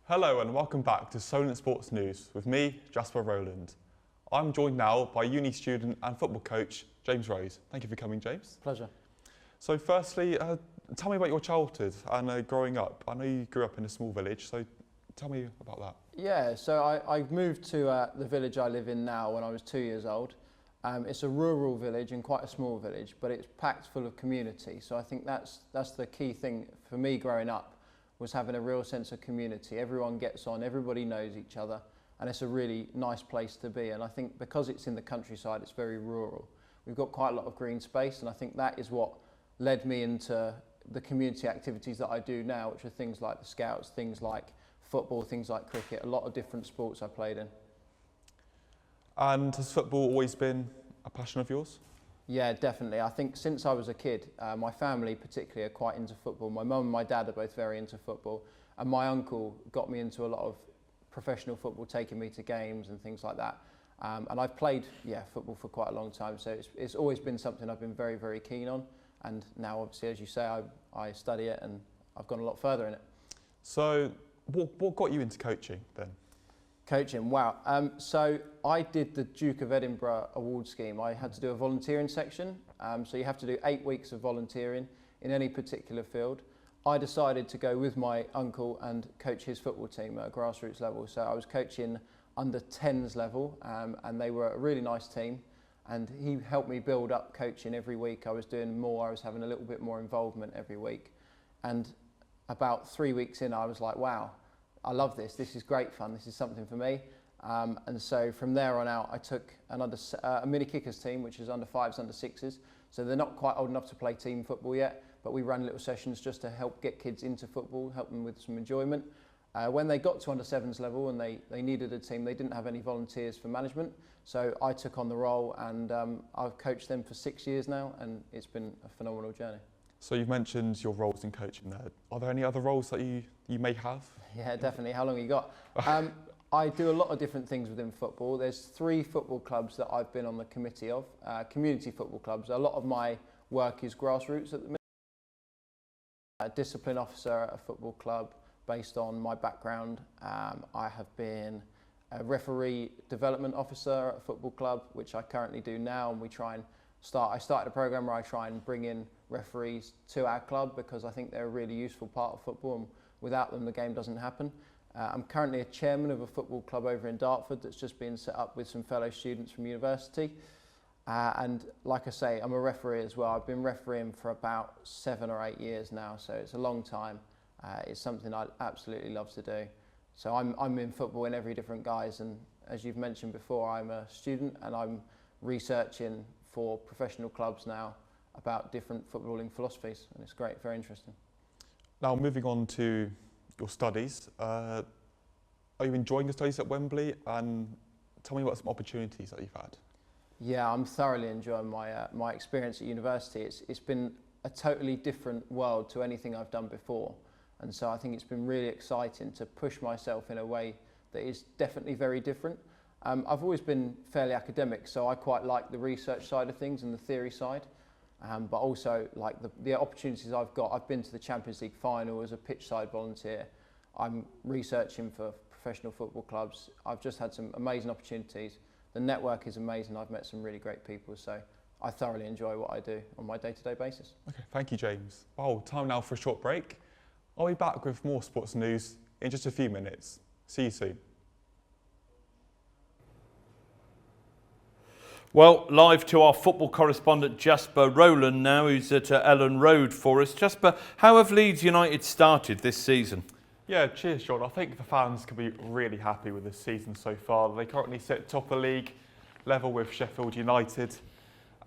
Hello and welcome back to Solent Sports News with me, Jasper Rowland. I'm joined now by uni student and football coach James Rose. Thank you for coming, James. Pleasure. So firstly, tell me about your childhood and growing up. I know you grew up in a small village, so tell me about that. Yeah, so I moved to the village I live in now when I was 2 years old. It's a rural village and quite a small village, but it's packed full of community. So I think that's the key thing for me growing up, was having a real sense of community. Everyone gets on, everybody knows each other, and it's a really nice place to be. And I think because it's in the countryside, it's very rural. We've got quite a lot of green space, and I think that is what led me into the community activities that I do now, which are things like the Scouts, things like football, things like cricket, a lot of different sports I played in. And has football always been a passion of yours? Yeah, definitely. I think since I was a kid, my family particularly are quite into football. My mum and my dad are both very into football, and my uncle got me into a lot of professional football, taking me to games and things like that. And I've played football for quite a long time, so it's always been something I've been very, very keen on. And now, obviously, as you say, I study it and I've gone a lot further in it. So what got you into coaching then? Coaching, wow. So I did the Duke of Edinburgh award scheme. I had to do a volunteering section. So you have to do 8 weeks of volunteering in any particular field. I decided to go with my uncle and coach his football team at a grassroots level. So I was coaching under 10s level, and they were a really nice team. And he helped me build up coaching every week. I was doing more, I was having a little bit more involvement every week. And about 3 weeks in, I was like, wow, I love this. This is great fun. This is something for me. And so from there on out, I took a mini kickers team, which is under 5s, under 6s. So they're not quite old enough to play team football yet, but we ran little sessions just to help get kids into football, help them with some enjoyment. When they got to under 7s level and they needed a team, they didn't have any volunteers for management. So I took on the role, and I've coached them for 6 years now, and it's been a phenomenal journey. So you've mentioned your roles in coaching there. Are there any other roles that you may have? Yeah, definitely. How long have you got? I do a lot of different things within football. There's 3 football clubs that I've been on the committee of, community football clubs. A lot of my work is grassroots at the minute. A discipline officer at a football club based on my background. I have been a referee development officer at a football club, which I currently do now, and I started a program where I try and bring in referees to our club because I think they're a really useful part of football, and without them the game doesn't happen. I'm currently a chairman of a football club over in Dartford that's just been set up with some fellow students from university. And like I say, I'm a referee as well. I've been refereeing for about 7 or 8 years now, so it's a long time. It's something I absolutely love to do. So I'm in football in every different guise, and as you've mentioned before, I'm a student and I'm researching for professional clubs now about different footballing philosophies, and it's great, very interesting. Now moving on to your studies, are you enjoying your studies at Wembley, and tell me about some opportunities that you've had? Yeah, I'm thoroughly enjoying my experience at university. It's been a totally different world to anything I've done before, and so I think it's been really exciting to push myself in a way that is definitely very different. I've always been fairly academic, so I quite like the research side of things and the theory side, but also like the opportunities I've got. I've been to the Champions League final as a pitch side volunteer. I'm researching for professional football clubs. I've just had some amazing opportunities. The network is amazing. I've met some really great people, so I thoroughly enjoy what I do on my day-to-day basis. Okay, thank you, James. Well, time now for a short break. I'll be back with more sports news in just a few minutes. See you soon. Well, live to our football correspondent Jasper Rowland now, who's at Ellen Road for us. Jasper, how have Leeds United started this season? Yeah, cheers, John. I think the fans can be really happy with this season so far. They currently sit top of the league, level with Sheffield United.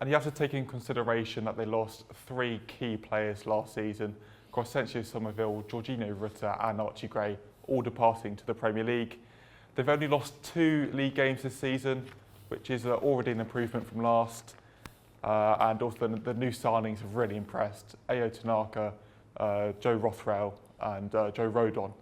And you have to take in consideration that they lost 3 key players last season. Crescencio Somerville, Jorginho Rutter and Archie Gray, all departing to the Premier League. They've only lost 2 league games this season, which is already an improvement from last. And also the new signings have really impressed. Ayo Tanaka, Joe Rothwell and Joe Rodon.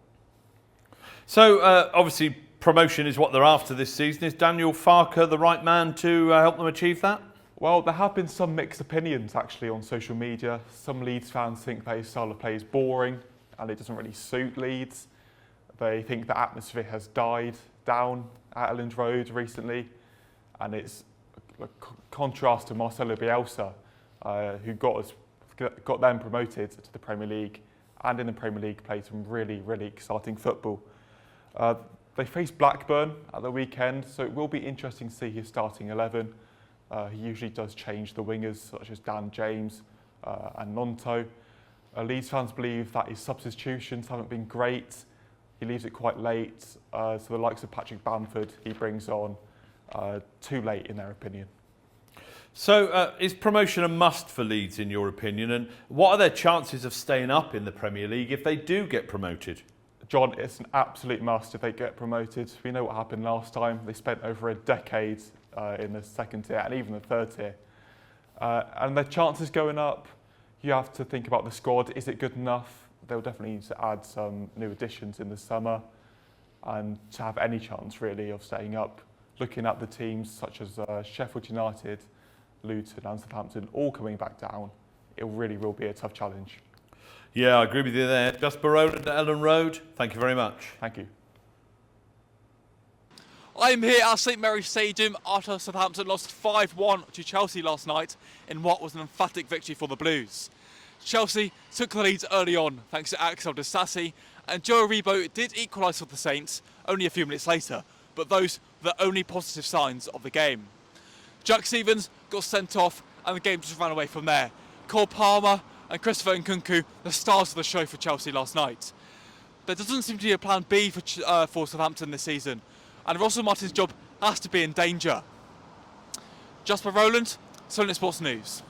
So obviously promotion is what they're after this season. Is Daniel Farke the right man to help them achieve that? Well, there have been some mixed opinions actually on social media. Some Leeds fans think that his style of play is boring and it doesn't really suit Leeds. They think the atmosphere has died down at Elland Road recently, and it's a contrast to Marcelo Bielsa, who got them promoted to the Premier League, and in the Premier League played some really, really exciting football. They face Blackburn at the weekend, so it will be interesting to see his starting 11. He usually does change the wingers, such as Dan James and Nonto. Leeds fans believe that his substitutions haven't been great. He leaves it quite late, so the likes of Patrick Bamford he brings on too late in their opinion. So is promotion a must for Leeds in your opinion, and what are their chances of staying up in the Premier League if they do get promoted? John, it's an absolute must if they get promoted. We know what happened last time. They spent over a decade in the second tier and even the third tier. And their chances going up, you have to think about the squad. Is it good enough? They'll definitely need to add some new additions in the summer, and to have any chance really of staying up. Looking at the teams such as Sheffield United, Luton and Southampton all coming back down, it really will be a tough challenge. Yeah, I agree with you there. Jasper Rowland at Elland Road, thank you very much. Thank you. I'm here at St Mary's Stadium after Southampton lost 5-1 to Chelsea last night in what was an emphatic victory for the Blues. Chelsea took the lead early on thanks to Axel Disasi, and Joe Aribo did equalise for the Saints only a few minutes later, but those were the only positive signs of the game. Jack Stevens got sent off and the game just ran away from there. Cole Palmer and Christopher Nkunku, the stars of the show for Chelsea last night. There doesn't seem to be a plan B for Southampton this season, and Russell Martin's job has to be in danger. Jasper Rowland, Solent Sports News.